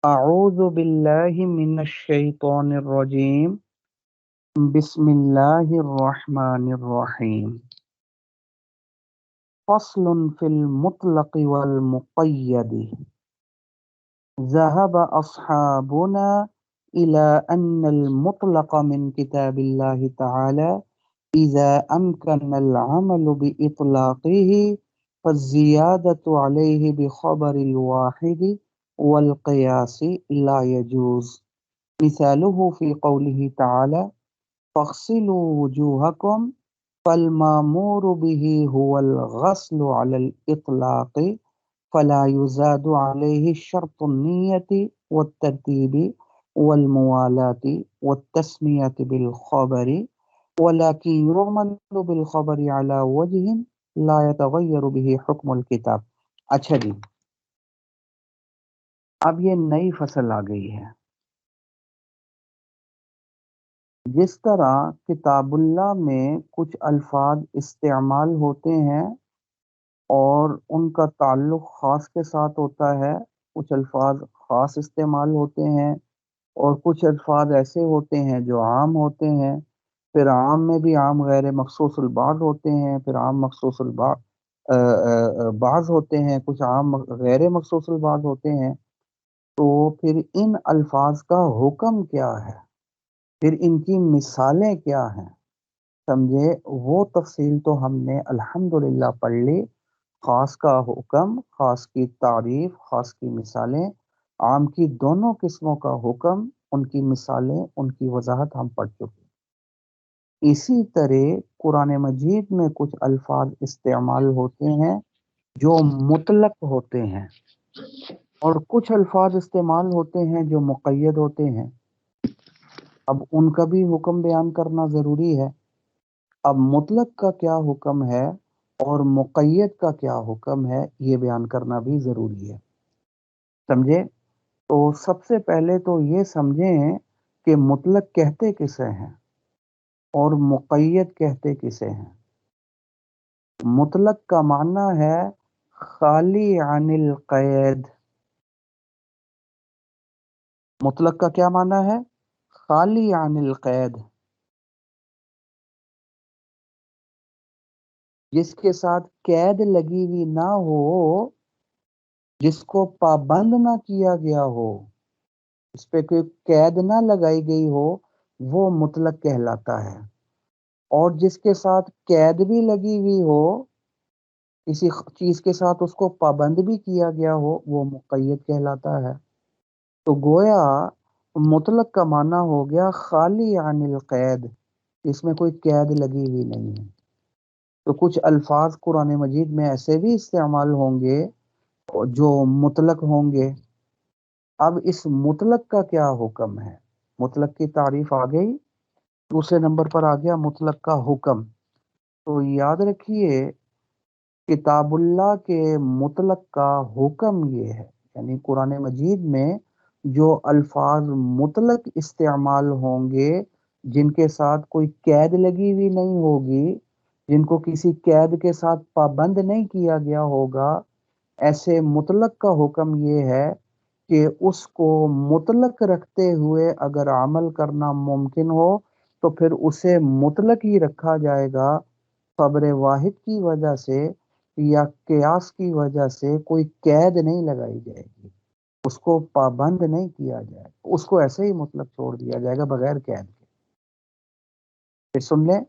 أعوذ بالله من الشيطان الرجيم. بسم الله الرحمن الرحيم. فصل في المطلق والمقيد. ذهب أصحابنا إلى أن المطلق من كتاب الله تعالى إذا أمكن العمل بإطلاقه فالزيادة عليه بخبر الواحد والقياس لا يجوز. مثاله في قوله تعالى فاغسلوا وجوهكم فالمامور به هو الغسل على الإطلاق فلا يزاد عليه شرط النية والترتيب والموالاة والتسمية بالخبر ولكن يعمل بالخبر على وجه لا يتغير به حكم الكتاب. اچھا جی، اب یہ نئی فصل آ گئی ہے. جس طرح کتاب اللہ میں کچھ الفاظ استعمال ہوتے ہیں اور ان کا تعلق خاص کے ساتھ ہوتا ہے، کچھ الفاظ خاص استعمال ہوتے ہیں اور کچھ الفاظ ایسے ہوتے ہیں جو عام ہوتے ہیں، پھر عام میں بھی عام غیر مخصوص البعض ہوتے ہیں، پھر عام مخصوص بعض ہوتے ہیں، کچھ عام غیر مخصوص البعض ہوتے ہیں. تو پھر ان الفاظ کا حکم کیا ہے، پھر ان کی مثالیں کیا ہیں، سمجھے؟ وہ تفصیل تو ہم نے الحمدللہ پڑھ لی. خاص کا حکم، خاص کی تعریف، خاص کی مثالیں، عام کی دونوں قسموں کا حکم، ان کی مثالیں، ان کی وضاحت ہم پڑھ چکے. اسی طرح قرآن مجید میں کچھ الفاظ استعمال ہوتے ہیں جو مطلق ہوتے ہیں اور کچھ الفاظ استعمال ہوتے ہیں جو مقید ہوتے ہیں. اب ان کا بھی حکم بیان کرنا ضروری ہے. اب مطلق کا کیا حکم ہے اور مقید کا کیا حکم ہے یہ بیان کرنا بھی ضروری ہے، سمجھے؟ تو سب سے پہلے تو یہ سمجھیں کہ مطلق کہتے کسے ہیں اور مقید کہتے کسے ہیں. مطلق کا معنی ہے خالی عن القید. مطلق کا کیا معنی ہے؟ خالی عن القید، جس کے ساتھ قید لگی ہوئی نہ ہو، جس کو پابند نہ کیا گیا ہو، اس پہ کوئی قید نہ لگائی گئی ہو، وہ مطلق کہلاتا ہے. اور جس کے ساتھ قید بھی لگی ہوئی ہو، کسی چیز کے ساتھ اس کو پابند بھی کیا گیا ہو، وہ مقید کہلاتا ہے. تو گویا مطلق کا معنی ہو گیا خالی عن القید، اس میں کوئی قید لگی ہوئی نہیں ہے. تو کچھ الفاظ قرآن مجید میں ایسے بھی استعمال ہوں گے جو مطلق ہوں گے. اب اس مطلق کا کیا حکم ہے؟ مطلق کی تعریف آ گئی. دوسرے نمبر پر آ گیا مطلق کا حکم. تو یاد رکھیے کتاب اللہ کے مطلق کا حکم یہ ہے، یعنی قرآن مجید میں جو الفاظ مطلق استعمال ہوں گے، جن کے ساتھ کوئی قید لگی ہوئی نہیں ہوگی، جن کو کسی قید کے ساتھ پابند نہیں کیا گیا ہوگا، ایسے مطلق کا حکم یہ ہے کہ اس کو مطلق رکھتے ہوئے اگر عمل کرنا ممکن ہو تو پھر اسے مطلق ہی رکھا جائے گا. خبر واحد کی وجہ سے یا قیاس کی وجہ سے کوئی قید نہیں لگائی جائے گی، اس کو پابند نہیں کیا جائے گا، اس کو ایسے ہی مطلق چھوڑ دیا جائے گا بغیر قید کے. پھر سن لیں،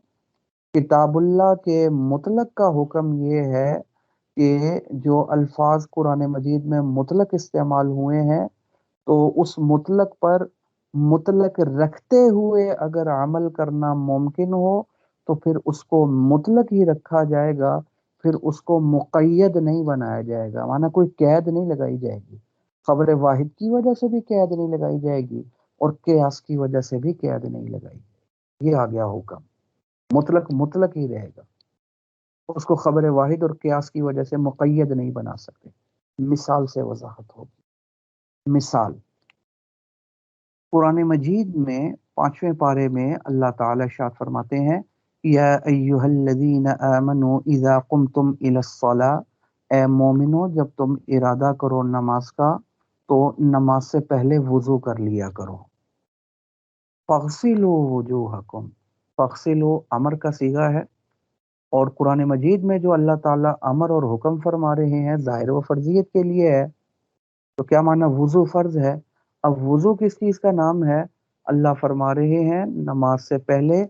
کتاب اللہ کے مطلق کا حکم یہ ہے کہ جو الفاظ قرآن مجید میں مطلق استعمال ہوئے ہیں تو اس مطلق پر مطلق رکھتے ہوئے اگر عمل کرنا ممکن ہو تو پھر اس کو مطلق ہی رکھا جائے گا، پھر اس کو مقید نہیں بنایا جائے گا، معنی کوئی قید نہیں لگائی جائے گی. خبر واحد کی وجہ سے بھی قید نہیں لگائی جائے گی اور قیاس کی وجہ سے بھی قید نہیں لگائی جائے گی. یہ آ گیا حکم. مطلق مطلق ہی رہے گا، اس کو خبر واحد اور قیاس کی وجہ سے مقید نہیں بنا سکتے. مثال سے وضاحت ہوگی. مثال قرآن مجید میں 5ویں پارے میں اللہ تعالی ارشاد فرماتے ہیں یا ایھا الذین آمنوا اذا قمتم الی الصلاۃ، اے مومنو جب تم ارادہ کرو نماز کا، تو نماز سے پہلے وضو کر لیا کرو. فغسلوا وجوہکم، فغسلوا امر کا صیغہ ہے، اور قرآن مجید میں جو اللہ تعالیٰ امر اور حکم فرما رہے ہیں ظاہر و فرضیت کے لیے ہے. تو کیا معنی وضو فرض ہے؟ اب وضو کس چیز کا نام ہے؟ اللہ فرما رہے ہیں نماز سے پہلے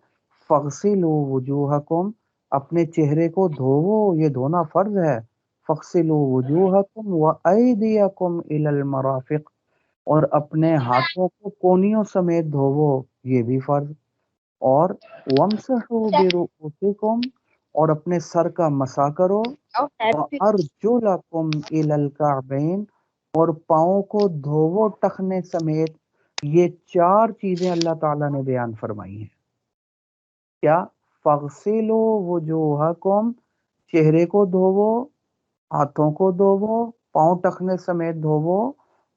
فغسلوا وجوہکم، اپنے چہرے کو دھوو، یہ دھونا فرض ہے. فغسلوا وجوہکم وایدیکم الی المرافق، اور اپنے ہاتھوں کو کونیوں سمیت دھوو، یہ بھی فرض. اور وَامْسَحُوا بِرُؤُوسِكُمْ، اور اپنے سر کا مسح کرو. وَأَرْجُلَكُمْ إِلَى الْكَعْبَيْنِ، اور پاؤں کو دھوو ٹخنے سمیت. یہ چار چیزیں اللہ تعالیٰ نے بیان فرمائی ہیں. کیا؟ فَغْسِلُوا وُجُوهَكُمْ، چہرے کو دھوو، ہاتھوں کو دھوو، پاؤں ٹخنے سمیت دھوو،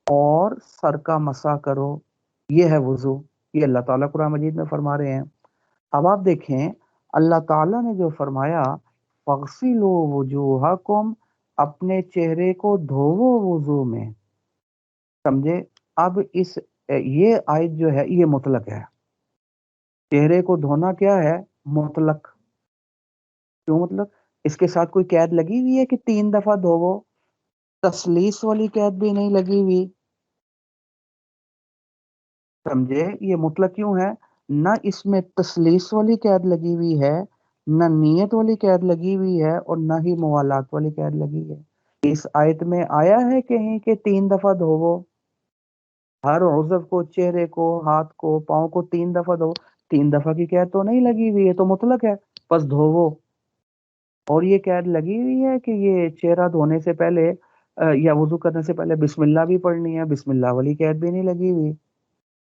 اور سر کا مسح کرو. یہ ہے وضو، یہ اللہ تعالیٰ قرآن مجید میں فرما رہے ہیں. اب آپ دیکھیں اللہ تعالیٰ نے جو فرمایا فَغْسِلُوا وُجُوهَكُمْ، اپنے چہرے کو دھوو وضو میں، سمجھے؟ اب یہ آیت جو ہے یہ مطلق ہے. چہرے کو دھونا کیا ہے؟ مطلق. کیوں مطلق؟ اس کے ساتھ کوئی قید لگی ہوئی ہے کہ 3 دفعہ دھوو؟ تسلیس والی قید بھی نہیں لگی ہوئی. سمجھے؟ یہ مطلق کیوں ہے؟ نہ اس میں تسلیس والی قید لگی ہوئی ہے، نہ نیت والی قید لگی ہوئی ہے، اور نہ ہی موالات والی قید لگی ہے. اس آیت میں آیا ہے کہیں کہ 3 دفعہ دھوو؟ ہر عضو کو، چہرے کو، ہاتھ کو، پاؤں کو 3 دفعہ دھو. 3 دفعہ کی قید تو نہیں لگی ہوئی ہے، تو مطلق ہے، بس دھوو. اور یہ قید لگی ہوئی ہے کہ یہ چہرہ دھونے سے پہلے یا وضو کرنے سے پہلے بسم اللہ بھی پڑھنی ہے، بسم اللہ والی قید بھی نہیں لگی ہوئی.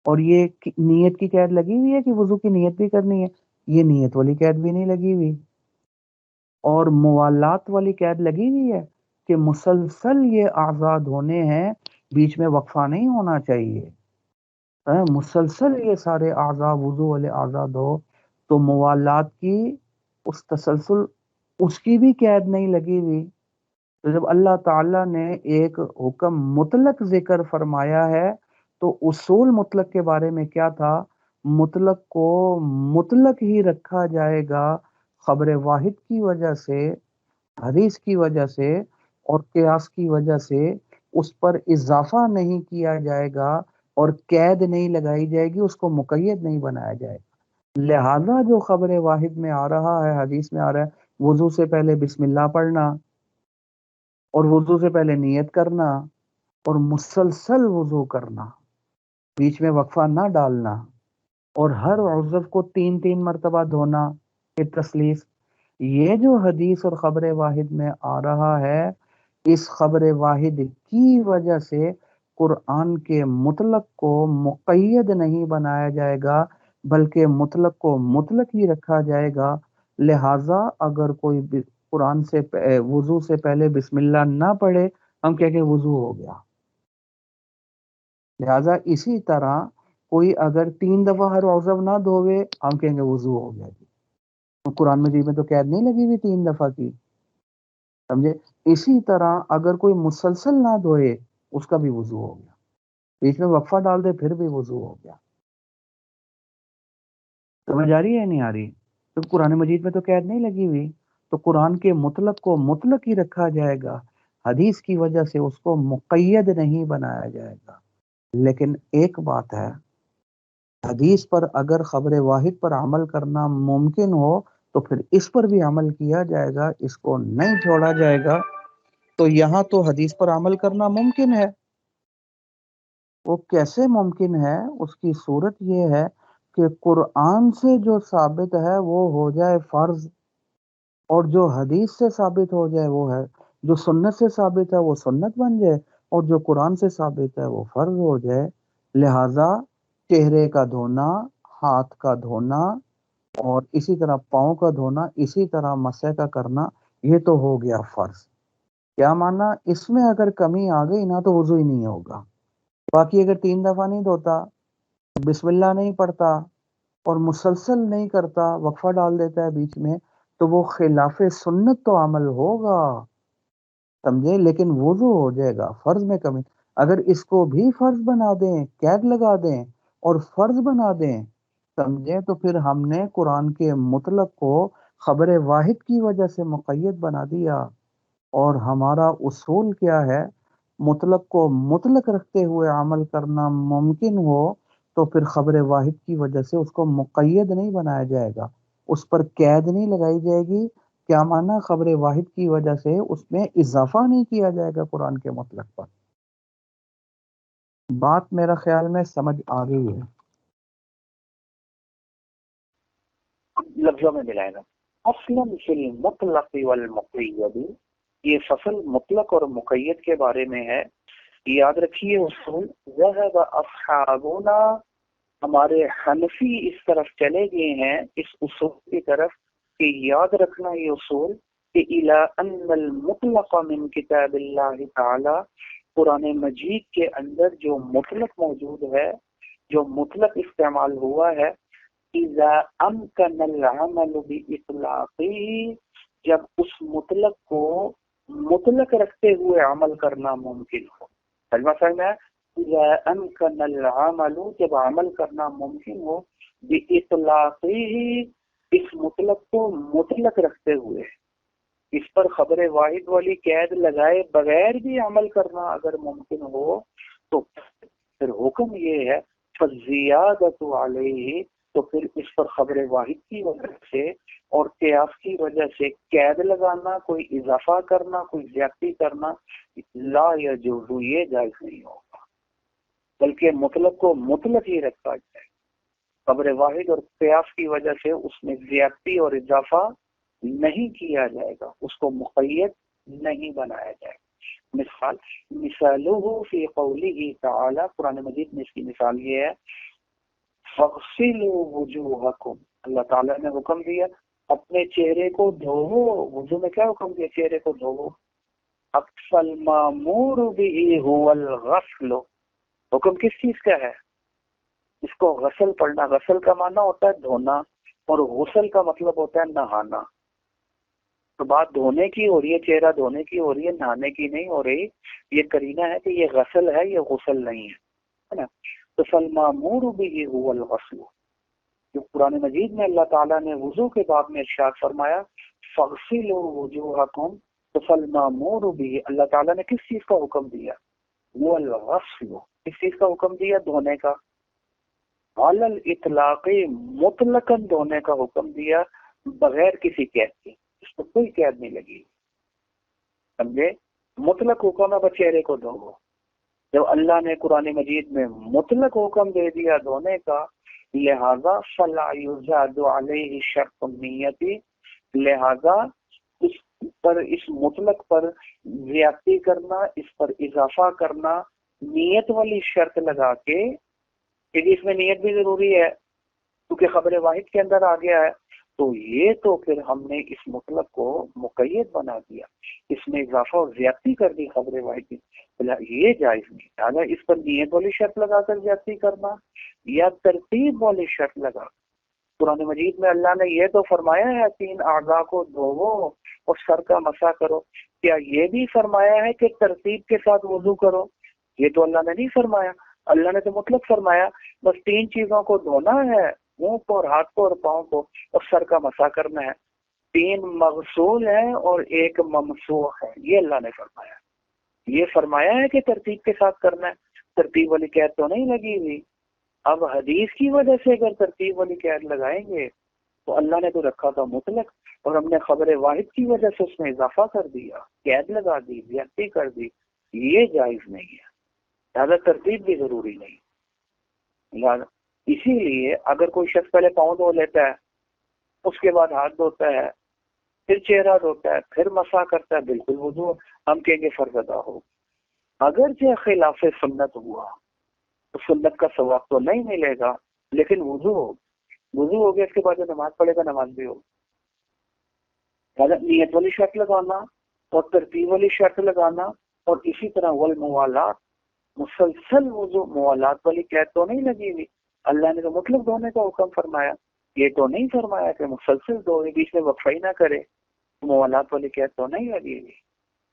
اور یہ نیت کی قید لگی ہوئی ہے کہ وضو کی نیت بھی کرنی ہے، یہ نیت والی قید بھی نہیں لگی ہوئی. اور موالات والی قید لگی ہوئی ہے کہ مسلسل یہ آزاد ہونے ہیں، بیچ میں وقفہ نہیں ہونا چاہیے. مسلسل یہ سارے اعضاء وضو والے آزاد ہو. تو موالات کی اس تسلسل، اس کی بھی قید نہیں لگی ہوئی. تو جب اللہ تعالیٰ نے ایک حکم مطلق ذکر فرمایا ہے تو اصول مطلق کے بارے میں کیا تھا؟ مطلق کو مطلق ہی رکھا جائے گا، خبر واحد کی وجہ سے، حدیث کی وجہ سے، اور قیاس کی وجہ سے اس پر اضافہ نہیں کیا جائے گا، اور قید نہیں لگائی جائے گی، اس کو مقید نہیں بنایا جائے گا. لہذا جو خبر واحد میں آ رہا ہے، حدیث میں آ رہا ہے، وضو سے پہلے بسم اللہ پڑھنا، اور وضو سے پہلے نیت کرنا، اور مسلسل وضو کرنا، بیچ میں وقفہ نہ ڈالنا، اور ہر عضو کو 3 مرتبہ دھونا، یہ تسلیس. یہ جو حدیث اور خبر واحد میں آ رہا ہے، اس خبر واحد کی وجہ سے قرآن کے مطلق کو مقید نہیں بنایا جائے گا، بلکہ مطلق کو مطلق ہی رکھا جائے گا. لہٰذا اگر کوئی قرآن سے وضو سے پہلے بسم اللہ نہ پڑھے، ہم کہیں کہ وضو ہو گیا. لہٰذا اسی طرح کوئی اگر 3 دفعہ ہر عضو نہ دھوے، ہم کہیں گے وضو ہو گیا. تو قرآن مجید میں تو قید نہیں لگی ہوئی 3 دفعہ کی، سمجھے؟ اسی طرح اگر کوئی مسلسل نہ دھوئے، اس کا بھی وضو ہو گیا. بیچ میں وقفہ ڈال دے، پھر بھی وضو ہو گیا. سمجھ آ رہی ہے نہیں آ رہی؟ تو قرآن مجید میں تو قید نہیں لگی ہوئی، تو قرآن کے مطلق کو مطلق ہی رکھا جائے گا، حدیث کی وجہ سے اس کو مقید نہیں بنایا جائے گا. لیکن ایک بات ہے، حدیث پر اگر خبر واحد پر عمل کرنا ممکن ہو تو پھر اس پر بھی عمل کیا جائے گا، اس کو نہیں چھوڑا جائے گا. تو یہاں تو حدیث پر عمل کرنا ممکن ہے. وہ کیسے ممکن ہے؟ اس کی صورت یہ ہے کہ قرآن سے جو ثابت ہے وہ ہو جائے فرض، اور جو حدیث سے ثابت ہو جائے وہ ہے، جو سنت سے ثابت ہے وہ سنت بن جائے، اور جو قرآن سے ثابت ہے وہ فرض ہو جائے. لہذا چہرے کا دھونا، ہاتھ کا دھونا، اور اسی طرح پاؤں کا دھونا، اسی طرح مسح کا کرنا، یہ تو ہو گیا فرض. کیا مانا؟ اس میں اگر کمی آ گئی نا تو وضو ہی نہیں ہوگا. باقی اگر 3 دفعہ نہیں دھوتا، بسم اللہ نہیں پڑھتا، اور مسلسل نہیں کرتا، وقفہ ڈال دیتا ہے بیچ میں، تو وہ خلاف سنت تو عمل ہوگا، سمجھے؟ لیکن وضو ہو جائے گا، فرض میں کمی. اگر اس کو بھی فرض بنا دیں، قید لگا دیں اور فرض بنا دیں سمجھیں، تو پھر ہم نے قرآن کے مطلق کو خبر واحد کی وجہ سے مقید بنا دیا۔ اور ہمارا اصول کیا ہے؟ مطلق کو مطلق رکھتے ہوئے عمل کرنا ممکن ہو تو پھر خبر واحد کی وجہ سے اس کو مقید نہیں بنایا جائے گا، اس پر قید نہیں لگائی جائے گی۔ کیا معنی؟ خبر واحد کی وجہ سے اس میں اضافہ نہیں کیا جائے گا قرآن کے مطلق پر۔ بات میرا خیال میں سمجھ آ گئی ہے۔ لفظوں میں ملائے گا اصلاً فی المطلق والمقید، یہ فصل مطلق اور مقید کے بارے میں ہے۔ یاد رکھیے اصول، ذهب اصحابنا، ہمارے حنفی اس طرف چلے گئے ہیں اس اصول کی طرف کہ یاد رکھنا یہ اصول کہ الی ان المطلق من کتاب اللہ تعالی، قرآن مجید کے اندر جو مطلق موجود ہے، جو مطلق استعمال ہوا ہے، اذا امکن العمل باطلاقه، جب اس مطلق کو مطلق رکھتے ہوئے عمل کرنا ممکن ہو۔ ترجمہ سمجھ میں؟ اذا امکن العمل، جب عمل کرنا ممکن ہو، باطلاقه، اس مطلق کو مطلق رکھتے ہوئے، اس پر خبر واحد والی قید لگائے بغیر بھی عمل کرنا اگر ممکن ہو، تو پھر حکم یہ ہے فالزیادۃ علیہ، تو پھر اس پر خبر واحد کی وجہ سے اور قیاس کی وجہ سے قید لگانا، کوئی اضافہ کرنا، کوئی زیادتی کرنا، لا یجوز، یہ جائز نہیں ہوگا، بلکہ مطلق کو مطلق ہی رکھا جائے۔ خبر واحد اور قیاس کی وجہ سے اس میں زیادتی اور اضافہ نہیں کیا جائے گا، اس کو مقید نہیں بنایا جائے گا۔ مثالہ فی قولہ تعالی، قرآن مجید میں اس کی مثال یہ ہے، فَاغْسِلُوا وُجُوهَكُمْ، اللہ تعالیٰ نے حکم دیا اپنے چہرے کو دھوو۔ وضو میں کیا حکم دیا؟ چہرے کو دھوو۔ اقصى المامور به هو الغسل، حکم کس چیز کا ہے؟ اس کو غسل پڑھنا۔ غسل کا معنی ہوتا ہے دھونا، اور غسل کا مطلب ہوتا ہے نہانا۔ تو بات دھونے کی ہو رہی ہے، چہرہ دھونے کی ہو رہی ہے، نہانے کی نہیں ہو رہی۔ یہ قرینہ ہے کہ یہ غسل ہے، یہ غسل نہیں ہے نا۔ تو فالمامور به هو الغسل، جو قرآن مجید میں اللہ تعالیٰ نے وضو کے باب میں ارشاد فرمایا فَاغْسِلُوا وُجُوهَكُمْ، تو فالمامور به، اللہ تعالیٰ نے کس چیز کا حکم دیا؟ وہ الغسل، کس چیز کا حکم دیا؟ دھونے کا۔ علی الاطلاق، مطلقاً دھونے کا حکم دیا بغیر کسی قید کے، اس پر کوئی قید نہیں لگی، سمجھے؟ مطلق حکم ہے بس چہرے کو دھو۔ جب اللہ نے قرآن مجید میں مطلق حکم دے دیا دھونے کا، لہذا فلا یزاد علیہ شرط النیت، لہذا اس پر، اس مطلق پر زیادتی کرنا، اس پر اضافہ کرنا، نیت والی شرط لگا کے، کہ اس میں نیت بھی ضروری ہے کیونکہ خبر واحد کے اندر آ گیا ہے، تو یہ تو پھر ہم نے اس مطلق کو مقید بنا دیا، اس میں اضافہ اور زیادتی کر دی خبر واحد کی، یہ جائز نہیں۔ لہٰذا اس پر نیت والی شرط لگا کر زیادتی کرنا یا ترتیب والی شرط لگا، قرآن مجید میں اللہ نے یہ تو فرمایا ہے 3 اعضاء کو دھوو اور سر کا مسح کرو، کیا یہ بھی فرمایا ہے کہ ترتیب کے ساتھ وضو کرو؟ یہ تو اللہ نے نہیں فرمایا۔ اللہ نے تو مطلق فرمایا بس 3 چیزوں کو دھونا ہے، منہ کو اور ہاتھ کو اور پاؤں کو، اور سر کا مسح کرنا ہے۔ 3 مغسول ہیں اور 1 ممسوح ہے، یہ اللہ نے فرمایا۔ یہ فرمایا ہے کہ ترتیب کے ساتھ کرنا ہے، ترتیب والی قید تو نہیں لگی ہوئی۔ اب حدیث کی وجہ سے اگر ترتیب والی قید لگائیں گے تو اللہ نے تو رکھا تھا مطلق، اور ہم نے خبر واحد کی وجہ سے اس میں اضافہ کر دیا، قید لگا دی، زیادتی کر دی، یہ جائز نہیں ہے۔ لہٰذا ترتیب بھی ضروری نہیں۔ لہٰذا اسی لیے اگر کوئی شخص پہلے پاؤں دھو لیتا ہے، اس کے بعد ہاتھ دھوتا ہے، پھر چہرہ دھوتا ہے، پھر مسح کرتا ہے، بالکل وضو ہم کہیں گے فرض ادا ہو۔ اگرچہ خلاف سنت ہوا تو سنت کا ثواب تو نہیں ملے گا، لیکن وضو ہو گیا، اس کے بعد جو نماز پڑھے گا نماز بھی ہو۔ نیت والی شرط لگانا اور ترتیب والی شرط لگانا، اور اسی طرح والموالات، مسلسل وضو، موالات والی قید تو نہیں لگی ہوئی۔ اللہ نے تو مطلق دھونے کا حکم فرمایا، یہ تو نہیں فرمایا کہ مسلسل دھو، بیچ میں وقفہ ہی نہ کرے، موالات والی قید تو نہیں لگی ہوئی۔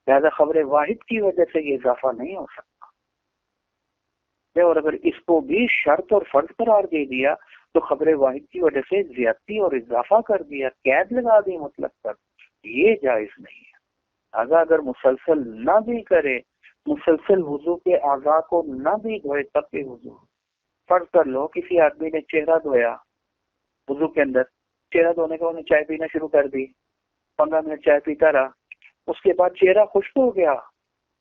لہذا خبر واحد کی وجہ سے یہ اضافہ نہیں ہو سکتا۔ اور اگر اس کو بھی شرط اور فرض قرار دے دیا تو خبر واحد کی وجہ سے زیادتی اور اضافہ کر دیا، قید لگا دی مطلق پر، یہ جائز نہیں ہے۔ اگر مسلسل نہ بھی کرے، مسلسل وضو کے اعضاء کو نہ بھی دھوئے تب بھی وضو۔ فرض کر لو کسی آدمی نے چہرہ دھویا وضو کے اندر، چہرہ دھونے کے بعد چائے پینا شروع کر دی، 15 منٹ چائے پیتا رہا، اس کے بعد چہرہ خشک ہو گیا،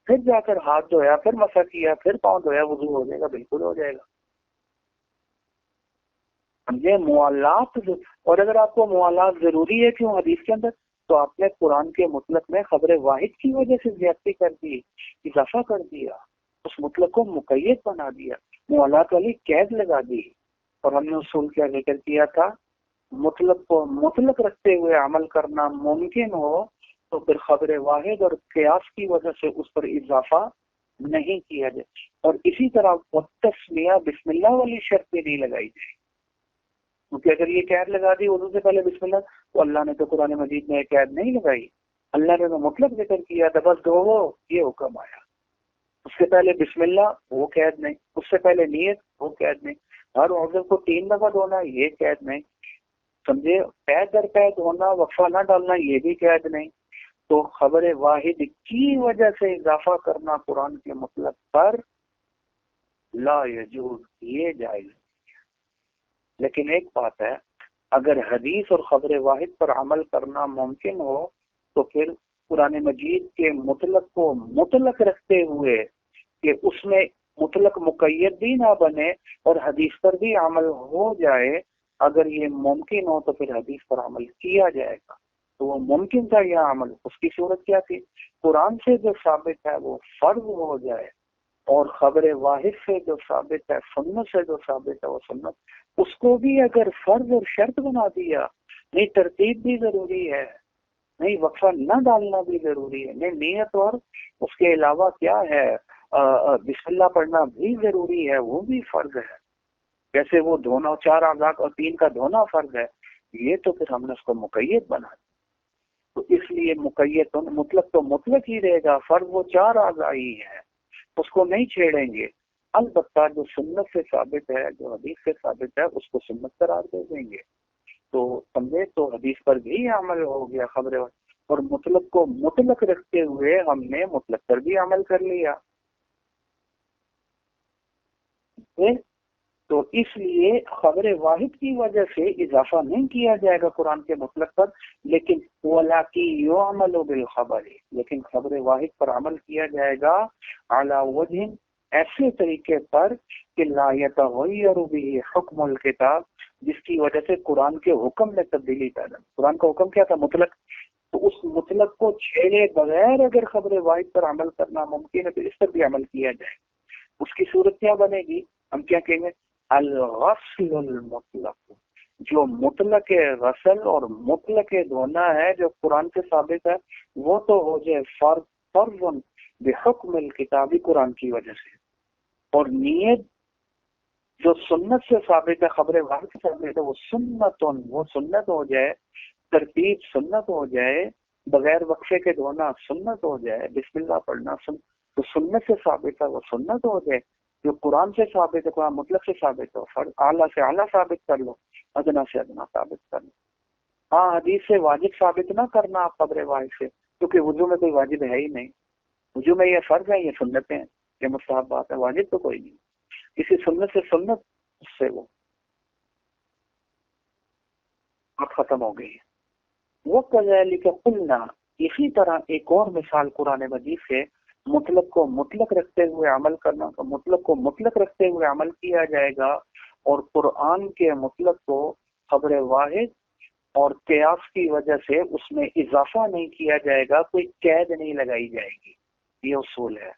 پھر جا کر ہاتھ دھویا، پھر مسح کیا، پھر پاؤں دھویا، وضو ہو جائے گا؟ بالکل ہو جائے گا۔ سمجھے؟ موالات، اور اگر آپ کو موالات ضروری ہے کیوں حدیث کے اندر، تو آپ نے قرآن کے مطلق میں خبر واحد کی وجہ سے زیادتی کر دی، اضافہ کر دیا، اس مطلق کو مقید بنا دیا، موالات والی قید لگا دی۔ اور ہم نے اصول کیا ذکر کیا تھا؟ مطلق کو مطلق رکھتے ہوئے عمل کرنا ممکن ہو تو پھر خبر واحد اور قیاس کی وجہ سے اس پر اضافہ نہیں کیا جائے۔ اور اسی طرح تسمیہ بسم اللہ والی شرط بھی نہیں لگائی جائے، کیونکہ اگر یہ قید لگا دی وضو سے پہلے بسم اللہ، تو اللہ نے تو قرآن مجید میں قید نہیں لگائی، اللہ نے تو مطلق ذکر کیا تھا، بس دو یہ حکم آیا، اس سے پہلے بسم اللہ وہ قید نہیں، اس سے پہلے نیت وہ قید نہیں، ہر عضو کو 3 دفعہ دھونا یہ قید نہیں، سمجھے؟ پے در پے دھونا، وقفہ نہ ڈالنا یہ بھی قید نہیں۔ تو خبر واحد کی وجہ سے اضافہ کرنا قرآن کے مطلق پر لا یجوز، یہ جائز نہیں ہے۔ لیکن ایک بات ہے، اگر حدیث اور خبر واحد پر عمل کرنا ممکن ہو تو پھر قرآن مجید کے مطلق کو مطلق رکھتے ہوئے کہ اس میں مطلق مقید بھی نہ بنے اور حدیث پر بھی عمل ہو جائے، اگر یہ ممکن ہو تو پھر حدیث پر عمل کیا جائے گا۔ تو وہ ممکن تھا یہ عمل، اس کی صورت کیا تھی؟ قرآن سے جو ثابت ہے وہ فرض ہو جائے، اور خبر واحد سے جو ثابت ہے، سنت سے جو ثابت ہے وہ سنت، اس کو بھی اگر فرض اور شرط بنا دیا، نہیں ترتیب بھی ضروری ہے، نہیں وقفہ نہ ڈالنا بھی ضروری ہے، نہیں نیت اور اس کے علاوہ کیا ہے بسم اللہ پڑھنا بھی ضروری ہے، وہ بھی فرض ہے، جیسے وہ دھونا 4 اعضاء اور 3 کا دھونا فرض ہے، یہ تو پھر ہم نے اس کو مقید بنا دیا۔ تو اس لیے مقید تو مطلق تو مطلق ہی رہے گا، فرض وہ 4 اعضاء ہی ہے، اس کو نہیں چھیڑیں گے۔ البتہ جو سنت سے ثابت ہے، جو حدیث سے ثابت ہے، اس کو سنت قرار دے دیں گے۔ تو سمجھے؟ تو حدیث پر بھی عمل ہو گیا خبر، اور مطلق کو مطلق رکھتے ہوئے ہم نے مطلق پر بھی عمل کر لیا۔ تو اس لیے خبر واحد کی وجہ سے اضافہ نہیں کیا جائے گا قرآن کے مطلق پر، لیکن وَلَكِنْ يُعْمَلُ بِالْخَبَرِ، لیکن خبر واحد پر عمل کیا جائے گا عَلَى وَجْهٍ، ایسے طریقے پر کہ لا يتغیر به حکم الکتاب، جس کی وجہ سے قرآن کے حکم میں تبدیلی پیدا۔ قرآن کا حکم کیا تھا؟ مطلق، تو اس مطلق کو چھیڑے بغیر اگر خبر واحد پر عمل کرنا ممکن ہے تو اس پر بھی عمل کیا جائے۔ اس کی صورت کیا بنے گی؟ ہم کیا کہیں گے؟ الغسل المطلق، جو مطلق غسل اور مطلق دھونا ہے جو قرآن سے ثابت ہے، وہ تو ہو جائے فرض بحکم الکتابی، قرآن کی وجہ سے، اور نیت جو سنت سے ثابت ہے، خبر واحد سے ثابت ہے، وہ سنت ہو جائے، ترتیب سنت ہو جائے، بغیر وقفے کے دھونا سنت ہو جائے، بسم اللہ پڑھنا تو سنت سے ثابت ہے، وہ سنت ہو جائے۔ جو قرآن سے ثابت ہے، قرآن مطلق سے ثابت ہے، فرض اعلیٰ سے اعلیٰ ثابت کر لو، ادنا سے ادنا ثابت کر لو۔ ہاں، حدیث سے واجب ثابت نہ کرنا آپ خبر واحد سے، کیونکہ وضو میں کوئی واجب ہے ہی نہیں، وضو میں یہ فرض ہے، یہ سنتیں ہیں، یہ مستحبات ہے، واجب تو کوئی نہیں، کسی سنت سے سنت اس سے وہ بات ختم ہو گئی۔ وَكَذَلِكَ قُلْنَا، اسی طرح ایک اور مثال قرآن مجید سے مطلق کو مطلق رکھتے ہوئے عمل کرنا، تو مطلق کو مطلق رکھتے ہوئے عمل کیا جائے گا، اور قرآن کے مطلق کو خبر واحد اور قیاس کی وجہ سے اس میں اضافہ نہیں کیا جائے گا، کوئی قید نہیں لگائی جائے گی، یہ اصول ہے۔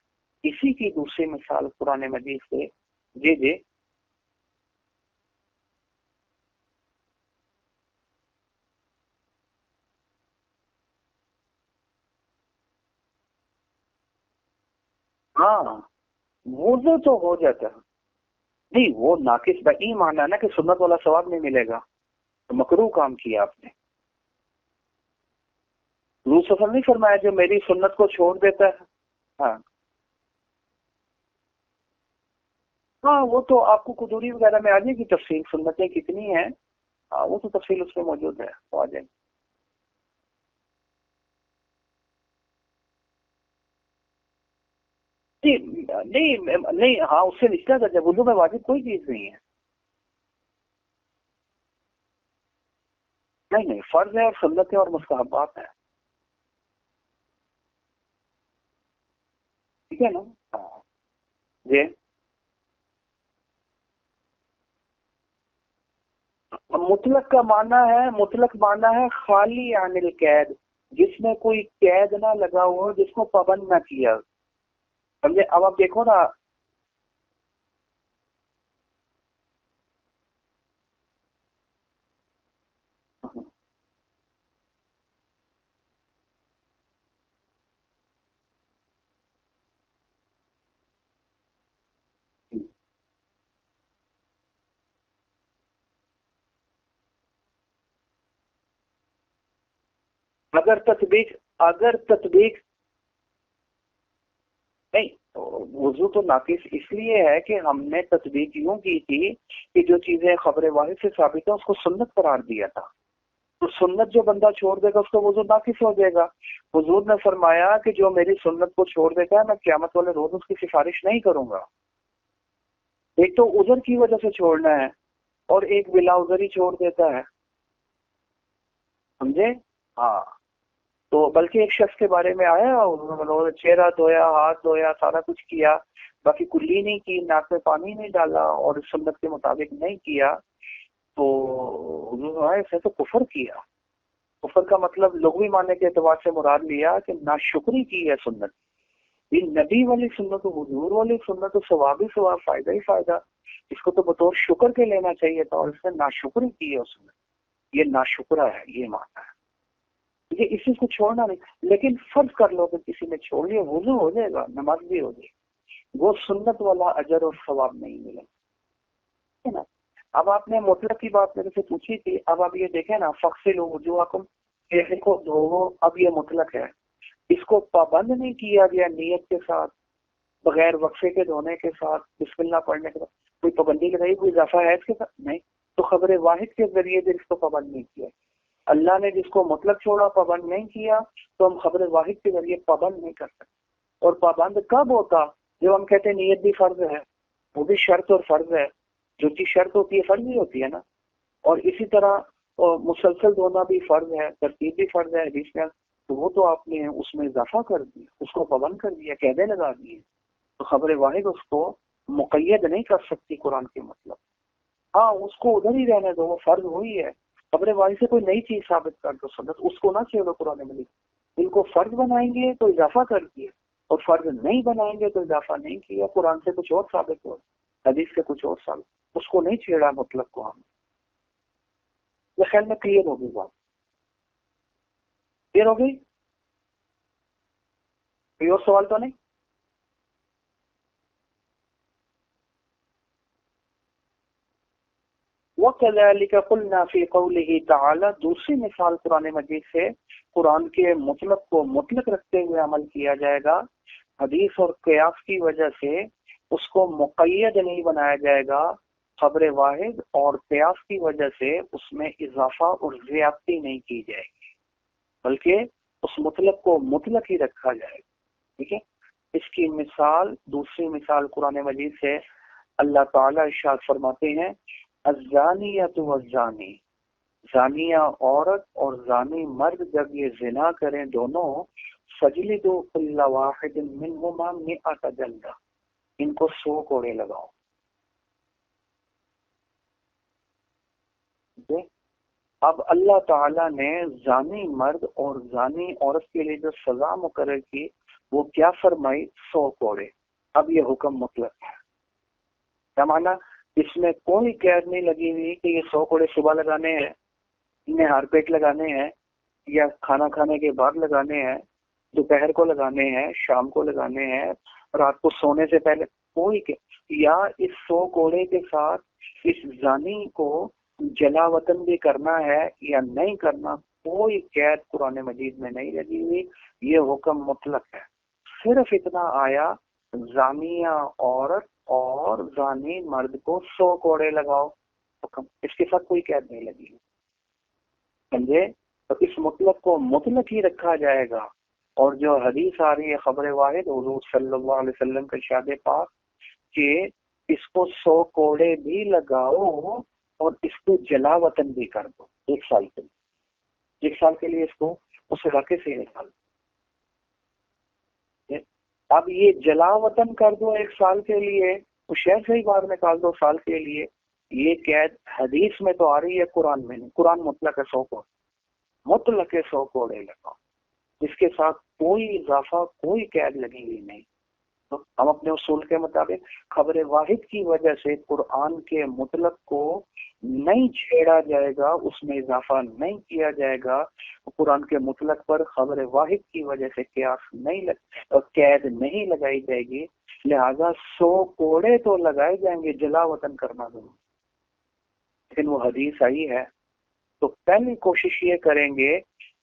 اسی کی دوسری مثال قرآن مجید سے جی ہاں، وضو تو ہو جاتا ہے، نہیں وہ ناقص بئی مانا ہے نا کہ سنت والا ثواب نہیں ملے گا، تو مکروہ کام کیا آپ نے۔ حضور صلی اللہ علیہ وسلم نہیں فرمایا جو میری سنت کو چھوڑ دیتا ہے، ہاں ہاں وہ تو آپ کو قدوری وغیرہ میں آ جائے گی تفصیل، سنتیں کتنی ہیں، ہاں وہ تو تفصیل اس میں موجود ہے، وہ آ جائے گی۔ نہیں ہاں اس سے نچلا درجہ، وضو میں واجب کوئی چیز نہیں ہے، نہیں فرض ہے اور سنت ہے اور مستحبات ہے، ٹھیک ہے نا؟ ہاں جی، مطلق معنی ہے خالی عن القید، جس میں کوئی قید نہ لگا ہو، جس کو پابند نہ کیا، سمجھے؟ اب آپ دیکھو نا، اگر تطبیق نہیں، وضو تو ناقص اس لیے ہے کہ ہم نے تطبیق یوں کی تھی کہ جو چیزیں خبر واحد سے ثابت ہیں اس کو سنت قرار دیا تھا، تو سنت جو بندہ چھوڑ دے گا اس کو وضو ناقص ہو جائے گا۔ حضور نے فرمایا کہ جو میری سنت کو چھوڑ دے گا میں قیامت والے روز اس کی سفارش نہیں کروں گا۔ ایک تو عذر کی وجہ سے چھوڑنا ہے اور ایک بلا عذر ہی چھوڑ دیتا ہے، سمجھے؟ ہاں، تو بلکہ ایک شخص کے بارے میں آیا، انہوں نے چہرہ دھویا، ہاتھ دھویا، سارا کچھ کیا، باقی کلی نہیں کی، ناک میں پانی نہیں ڈالا اور سنت کے مطابق نہیں کیا، تو حضور نے اس نے تو کفر کیا۔ کفر کا مطلب لغوی معنی کے اعتبار سے مراد لیا کہ ناشکری کی ہے سنت، یہ نبی والی سنت، حضور والی سنت، تو ثواب ہی ثواب، فائدہ ہی فائدہ، اس کو تو بطور شکر کے لینا چاہیے تھا، اور اس نے ناشکری کی ہے اس نے، یہ ناشکرہ ہے، یہ معنی ہے۔ یہ اسی کو چھوڑنا نہیں، لیکن فرض کر لو کہ کسی نے چھوڑ لیا، وضو ہو جائے گا، نماز بھی ہو جائے گی، وہ سنت والا اجر اور ثواب نہیں ملے گا، ہے نا؟ اب آپ نے مطلق کی بات میرے سے پوچھی تھی، اب آپ یہ دیکھیں نا، فَغْسِلُوا وُجُوهَكُمْ، چہرے کو دھو، اب یہ مطلق ہے، اس کو پابند نہیں کیا گیا نیت کے ساتھ، بغیر وقفے کے دھونے کے ساتھ، بسم اللہ پڑھنے کے ساتھ، کوئی پابندی لگائی، کوئی اضافہ ہے اس کے ساتھ؟ نہیں، تو خبر واحد کے ذریعے سے اس کو پابند نہیں کیا، اللہ نے جس کو مطلق چھوڑا، پابند نہیں کیا، تو ہم خبر واحد کے ذریعے پابند نہیں کر سکتے۔ اور پابند کب ہوتا؟ جب ہم کہتے ہیں نیت بھی فرض ہے، وہ بھی شرط اور فرض ہے، جو چیز شرط ہوتی ہے فرض بھی ہوتی ہے نا، اور اسی طرح مسلسل دھونا بھی فرض ہے، ترتیب بھی فرض ہے حدیث میں، تو وہ تو آپ نے اس میں اضافہ کر دیا، اس کو پابند کر دیا، قیدیں لگا دیے، تو خبر واحد اس کو مقید نہیں کر سکتی قرآن کے مطلب۔ ہاں اس کو ادھر ہی رہنے دو، وہ فرض ہوئی ہے، خبر واحد سے کوئی نئی چیز ثابت کر دو سنت، اس کو نہ چھیڑو قرآن مجید، ان کو فرض بنائیں گے تو اضافہ کر دیا، اور فرض نہیں بنائیں گے تو اضافہ نہیں کیا، قرآن سے کچھ اور ثابت ہو، حدیث سے کچھ اور ثابت، اس کو نہیں چھیڑا مطلب کو ہم۔ یہ خیال میں کلیئر ہوگی بات، کلیئر ہوگی؟ کوئی اور سوال تو نہیں؟ وَكَذَلِكَ قُلْنَا فِي قَوْلِهِ تَعَالَى، دوسری مثال قرآن مجید سے قرآن کے مطلق کو مطلق رکھتے ہوئے عمل کیا جائے گا، حدیث اور قیاس کی وجہ سے اس کو مقید نہیں بنایا جائے گا، خبر واحد اور قیاس کی وجہ سے اس میں اضافہ اور زیادتی نہیں کی جائے گی، بلکہ اس مطلق کو مطلق ہی رکھا جائے گا، ٹھیک ہے؟ اس کی مثال، دوسری مثال قرآن مجید سے اللہ تعالیٰ ارشاد فرماتے ہیں، الزانیۃ والزانی، زانیہ عورت اور زانی مرد جب یہ زنا کریں دونوں، فجلدوا کل واحد منہما مئۃ جلدہ، ان کو 100 کوڑے لگاؤ۔ اب اللہ تعالیٰ نے زانی مرد اور زانی عورت کے لیے جو سزا مقرر کی وہ کیا فرمائی؟ 100 کوڑے۔ اب یہ حکم مطلق ہے، کیا معنی؟ اس میں کوئی قید نہیں لگی ہوئی کہ یہ 100 کوڑے صبح لگانے ہیں، نہار پیٹ لگانے ہیں، یا کھانا کھانے کے بعد لگانے ہیں، دوپہر کو لگانے ہیں، شام کو لگانے ہیں، رات کو سونے سے پہلے، کوئی یا اس 100 کوڑے کے ساتھ اس زانی کو جلا وطن بھی کرنا ہے یا نہیں کرنا، کوئی قید قرآن مجید میں نہیں لگی ہوئی، یہ حکم مطلق ہے۔ صرف اتنا آیا زانیہ عورت اور زانی مرد کو 100 کوڑے لگاؤ حکم، اس کے ساتھ کوئی قید نہیں لگی، سمجھے؟ تو اس مطلق کو مطلق ہی رکھا جائے گا۔ اور جو حدیث آ رہی ہے خبر واحد حضور صلی اللہ علیہ وسلم کے ارشاد پاک کہ اس کو 100 کوڑے بھی لگاؤ اور اس کو جلا وطن بھی کر دو 1 سال کے لیے، 1 سال کے لیے اس کو اس علاقے سے نکال دو۔ اب یہ جلا وطن کر دو 1 سال کے لیے، اس شہر سے ہی باہر نکال دو سال کے لیے، یہ قید حدیث میں تو آ رہی ہے، قرآن میں نہیں۔ قرآن مطلق ہے 100 کوڑے، مطلق 100 کوڑے لگاؤ، جس کے ساتھ کوئی اضافہ کوئی قید لگی ہوئی نہیں۔ تو ہم اپنے اصول کے مطابق خبر واحد کی وجہ سے قرآن کے مطلق کو نہیں چھیڑا جائے گا، اس میں اضافہ نہیں کیا جائے گا، قرآن کے مطلق پر خبر واحد کی وجہ سے قیاس نہیں قید نہیں لگائی جائے گی، لہذا 100 کوڑے تو لگائے جائیں گے، جلا وطن کرنا ضرور۔ لیکن وہ حدیث آئی ہے تو پہلی کوشش یہ کریں گے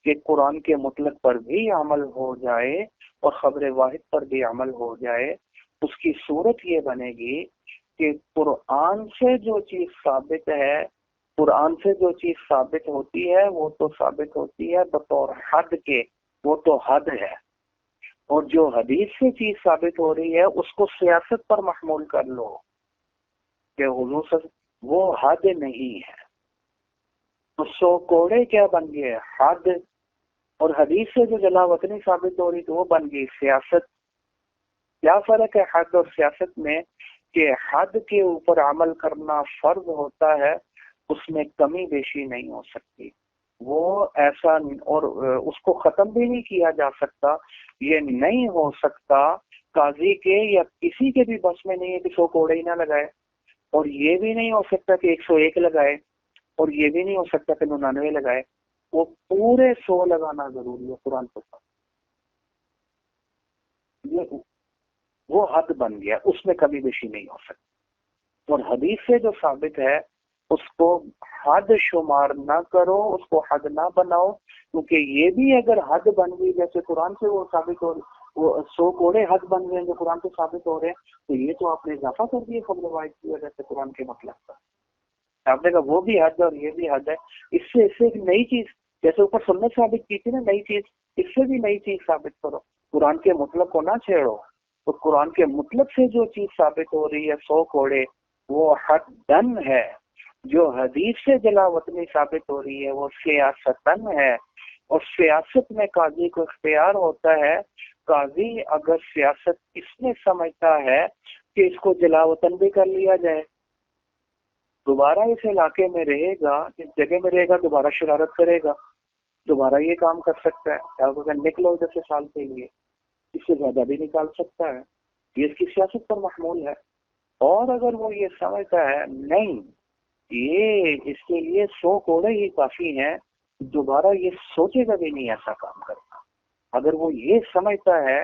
کہ قرآن کے مطلق پر بھی عمل ہو جائے اور خبر واحد پر بھی عمل ہو جائے۔ اس کی صورت یہ بنے گی کہ قرآن سے جو چیز ثابت ہے، قرآن سے جو چیز ثابت ہوتی ہے وہ تو ثابت ہوتی ہے بطور حد کے، وہ تو حد ہے، اور جو حدیث سے چیز ثابت ہو رہی ہے اس کو سیاست پر محمول کر لو کہ حضور صلی وہ حد نہیں ہے۔ تو 100 کوڑے کیا بن گئے؟ حد، اور حدیث سے جو جلا وطنی ثابت ہو رہی تو وہ بن گئی سیاست۔ کیا فرق ہے حد اور سیاست میں؟ کہ حد کے اوپر عمل کرنا فرض ہوتا ہے، اس میں کمی بیشی نہیں ہو سکتی، وہ ایسا، اور اس کو ختم بھی نہیں کیا جا سکتا، یہ نہیں ہو سکتا قاضی کے یا کسی کے بھی بس میں نہیں ہے کہ 100 کوڑے ہی نہ لگائے، اور یہ بھی نہیں ہو سکتا کہ 101 لگائے، اور یہ بھی نہیں ہو سکتا کہ 99 لگائے، وہ پورے 100 لگانا ضروری ہے قرآن کے ساتھ۔ وہ حد بن گیا، اس میں کمی بیشی نہیں ہو سکتی، اور حدیث سے جو ثابت ہے اس کو حد شمار نہ کرو، اس کو حد نہ بناؤ، کیونکہ یہ بھی اگر حد بن گئی جیسے قرآن سے وہ ثابت ہو، وہ 100 کوڑے حد بن گئے جو قرآن سے ثابت ہو رہے ہیں، تو یہ تو آپ نے اضافہ کر دیا خبر واحد کی وجہ سے قرآن کے مطلب کا۔ آپ نے کہا وہ بھی حد ہے اور یہ بھی حد ہے، اس سے ایک نئی چیز، جیسے اوپر سنت ثابت کی تھی نا نئی چیز، اس سے بھی نئی چیز ثابت کرو، قرآن کے مطلب کو نہ چھیڑو۔ تو قرآن کے مطلب سے جو چیز ثابت ہو رہی ہے 100 کوڑے، وہ حد دن ہے، جو حدیث سے جلا وطنی ثابت ہو رہی ہے وہ سیاستن ہے، اور سیاست میں قاضی کو اختیار ہوتا ہے۔ قاضی اگر سیاست اس میں سمجھتا ہے کہ اس کو جلا وطن بھی کر لیا جائے، دوبارہ اس علاقے میں رہے گا، اس جگہ میں رہے گا، دوبارہ شرارت کرے گا، دوبارہ یہ کام کر سکتا ہے، اگر نکلو ادھر سے سال کے لیے، اس سے زیادہ بھی نکال سکتا ہے، یہ اس کی سیاست پر محمول ہے۔ اور اگر وہ یہ سمجھتا ہے نہیں یہ اس کے لیے 100 کوڑے ہی کافی ہیں، دوبارہ یہ سوچے گا بھی نہیں ایسا کام کرنا، اگر وہ یہ سمجھتا ہے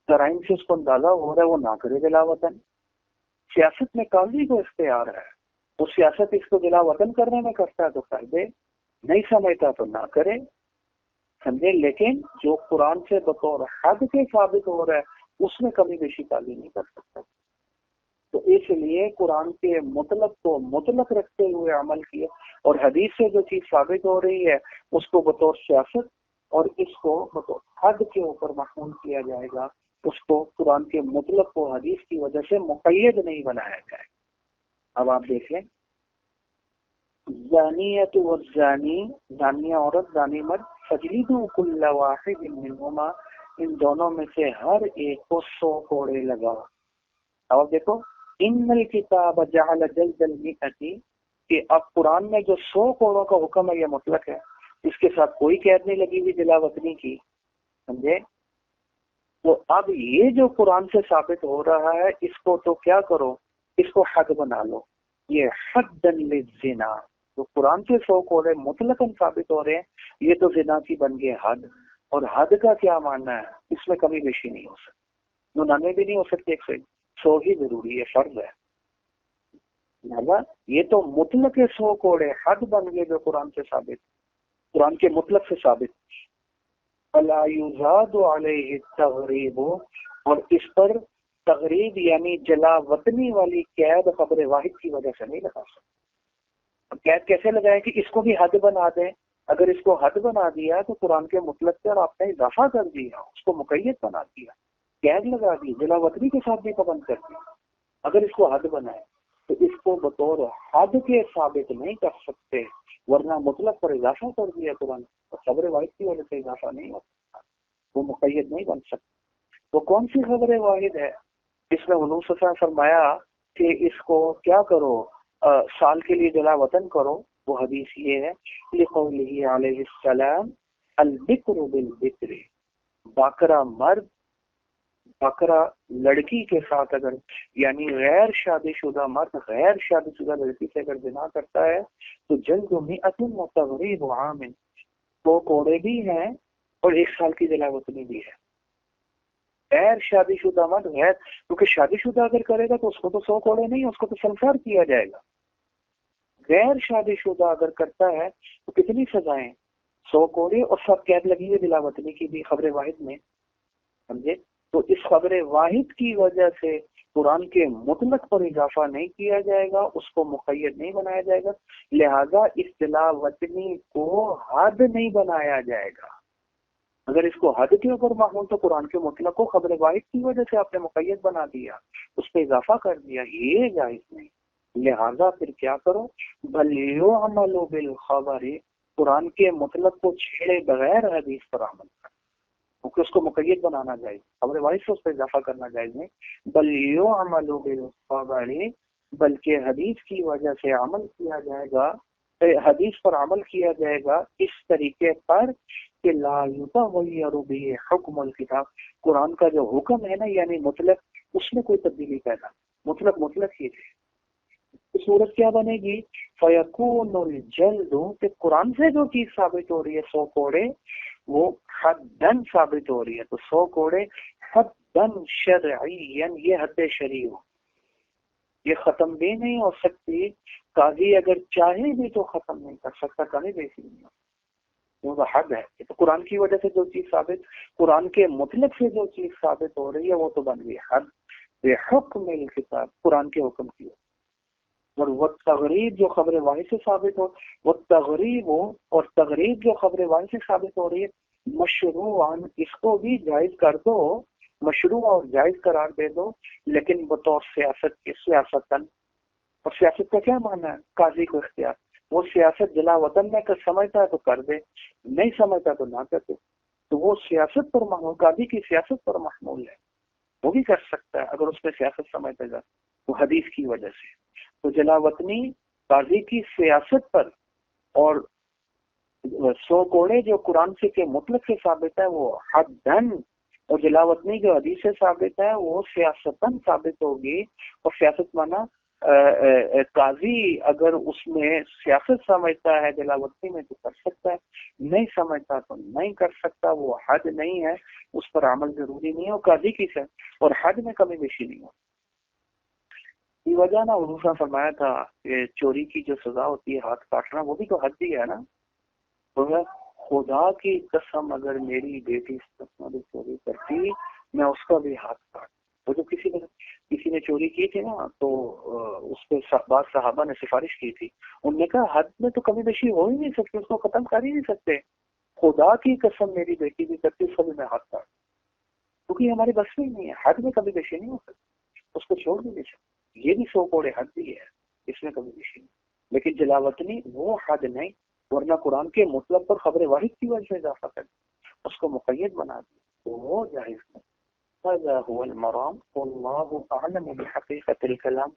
جرائم سے اس کو اندازہ ہو رہا ہے، وہ نہ کرے جلا وطن۔ سیاست میں قاضی کو اختیار ہے، وہ سیاست اس کو جلا وطن کرنے میں کرتا ہے تو کر دے، نہیں سمجھتا تو نہ کرے، سمجھے۔ لیکن جو قرآن سے بطور حد کے ثابت ہو رہا ہے اس میں کمی بیشی قاضی نہیں کر سکتا۔ تو اس لیے قرآن کے مطلق کو مطلق رکھتے ہوئے عمل کیا، اور حدیث سے جو چیز ثابت ہو رہی ہے اس کو بطور سیاست اور اس کو بطور حد کے اوپر محمول کیا جائے گا، اس کو قرآن کے مطلق کو حدیث کی وجہ سے مقید نہیں بنایا جائے۔ اب آپ دیکھیں، زانیت والزانی، زانیہ عورت زانی مرد، فجلدوا کل واحد منہما، ان دونوں میں سے ہر ایک کو 100 کوڑے لگاؤ۔ اب آپ دیکھو، ان الکتاب جعل جلد المئۃ، کہ اب قرآن میں جو 100 کوڑوں کا حکم ہے یہ مطلق ہے، اس کے ساتھ کوئی قید نہیں لگی ہوئی جلا وطنی کی، سمجھے۔ تو اب یہ جو قرآن سے ثابت ہو رہا ہے اس کو تو کیا کرو، اس کو حد بنا لو، یہ حد للزنا، تو قرآن سے 100 کوڑے مطلقاً ثابت ہو رہے ہیں، یہ تو زنا کی بن گئے حد، اور حد کا کیا معنی ہے، اس میں کمی بیشی نہیں ہو سکتی، 99 بھی نہیں ہو سکتی، 100 ہی ضروری ہے، فرض ہے۔ لہذا یہ تو مطلق 100 کوڑے حد بن گئے جو قرآن سے ثابت، قرآن کے مطلق سے ثابت۔ فلا یزاد علیہ التغریب، اور اس پر تغریب یعنی جلا وطنی والی قید خبر واحد کی وجہ سے نہیں لگا سکتے. قید کیسے لگائیں کہ اس کو بھی حد بنا دیں. اگر اس کو حد بنا دیا تو قرآن کے مطلق پر آپ نے اضافہ کر دیا، اس کو مقید بنا دیا، قید لگا دی، جلا وطنی کے ساتھ بھی پابند کر دیا. اگر اس کو حد بنائے تو اس کو بطور حد کے ثابت نہیں کر سکتے، ورنہ مطلق پر اضافہ کر دیا قرآن. خبر واحد کی وجہ سے اضافہ نہیں ہو سکتا، وہ مقید نہیں بن سکتا. وہ کون سی خبر واحد ہے جس میں حضور صلی اللہ علیہ وسلم فرمایا کہ اس کو کیا کرو، سال کے لیے جلا وطن کرو؟ وہ حدیث یہ ہے لقولہ علیہ السلام البکر بالبکر، باکرا مرد باکرا لڑکی کے ساتھ اگر، یعنی غیر شادی شدہ مرد غیر شادی شدہ لڑکی سے اگر زنا کرتا ہے تو جلد مئۃ و تغریب عام، 2 کوڑے بھی ہیں اور 1 سال کی جلا وطنی بھی ہے. غیر شادی شدہ مرد غیر، کیونکہ شادی شدہ اگر کرے گا تو اس کو تو 100 کوڑے نہیں، اس کو تو سنسار کیا جائے گا. غیر شادی شدہ اگر کرتا ہے تو کتنی سزائیں؟ 100 کوڑے اور سب قید لگی ہوئی جلا وطنی کی بھی خبر واحد میں. سمجھے؟ تو اس خبر واحد کی وجہ سے قرآن کے مطلق پر اضافہ نہیں کیا جائے گا، اس کو مقید نہیں بنایا جائے گا، لہذا اس جلا وطنی کو حد نہیں بنایا جائے گا. اگر اس کو حد کے اوپر معمول تو قرآن کے مطلق کو خبر واحد کی وجہ سے آپ نے مقید بنا دیا، اس پہ اضافہ کر دیا، یہ جائز نہیں. لہذا پھر کیا کرو، بل یعمل بالخبر، قرآن کے مطلق کو چھیڑے بغیر حدیث پر عمل کرو، کیونکہ اس کو مقید بنانا جائز، خبر واحد سے اس پہ اضافہ کرنا جائز نہیں. بل یعمل بالخبر، بلکہ حدیث کی وجہ سے عمل کیا جائے گا، حدیث پر عمل کیا جائے گا اس طریقے پر کہ لا یتغیر به حکم الکتاب، قرآن کا جو حکم ہے نا یعنی مطلق، اس میں کوئی تبدیلی پیدا، مطلق ہی ہے. صورت کیا بنے گی؟ فیکون الجلد، کہ قرآن سے جو چیز ثابت ہو رہی ہے 100 کوڑے، وہ حدن ثابت ہو رہی ہے، تو 100 کوڑے حدن شرعیا، یہ حد شرعی ہو، یہ ختم بھی نہیں ہو سکتی. قاضی اگر چاہے بھی تو ختم نہیں کر سکتا، کمی بیشی نہیں ہو، وہ حد ہے. تو قرآن کی وجہ سے جو چیز ثابت، قرآن کے مطلق سے جو چیز ثابت ہو رہی ہے وہ تو بن گئی حد بحکم الکتاب، قرآن کے حکم کی. اور وہ تغریب جو خبر واحد سے ثابت ہو، وہ تغریب ہو، اور تغریب جو خبر واحد سے ثابت ہو رہی ہے مشروعاً، اس کو بھی جائز کر دو، مشروع اور جائز قرار دے دو، لیکن بطور سیاست کے، سیاستاً. اور سیاست کا کیا معنی ہے؟ قاضی کو اختیار. وہ سیاست جلا وطن میں کر سمجھتا ہے تو کر دے، نہیں سمجھتا تو نہ کر دے. تو وہ سیاست پر محمول، قاضی کی سیاست پر محمول ہے، وہ بھی کر سکتا ہے اگر اس میں سیاست سمجھتا جائے، وہ حدیث کی وجہ سے. تو جلا وطنی قاضی کی سیاست پر، اور 100 کوڑے جو قرآن سے کے مطلق سے ثابت ہے وہ حدن، اور جلا وطنی جو حدیث سے ثابت ہے وہ سیاستاً ثابت ہوگی. اور سیاست مانا قاضی اگر اس میں سیاست سمجھتا ہے جلا وطنی میں تو کر سکتا ہے، نہیں سمجھتا تو نہیں کر سکتا. وہ حد نہیں ہے، اس پر عمل ضروری نہیں ہے، اور قاضی کی سے، اور حد میں کمی بیشی نہیں ہو. یہ وجہ نا حضور نے فرمایا تھا کہ چوری کی جو سزا ہوتی ہے ہاتھ کاٹنا، وہ بھی تو حد ہی ہے نا. تو خدا کی قسم اگر میری بیٹی چوری کرتی میں اس کا بھی ہاتھ کاٹ. وہ جو کسی نے چوری کی تھی نا، تو اس پہ بعض صحابہ نے سفارش کی تھی، انہوں نے کہا حد میں تو کمی بیشی ہو ہی نہیں سکتی، اس کو ختم کر ہی نہیں سکتے. خدا کی قسم میری بیٹی بھی کرتی، اس کو بھی میں ہاتھ کاٹ، کیونکہ ہماری بس میں نہیں ہے، حد میں کمی بیشی نہیں ہو سکتی، اس کو چھوڑ بھی نہیں سکتے. یہ بھی 100 کوڑے حد بھی ہے، اس میں کمی بیشی نہیں. لیکن جلا وطنی وہ حد نہیں، ورنہ قرآن کے مطلب پر خبر واحد کی وجہ سے اضافہ کر دیا، اس کو مقید بنا دیا، تو وہ جائز نہیں. هذا هو المرام والله أعلم بحقيقة الكلام.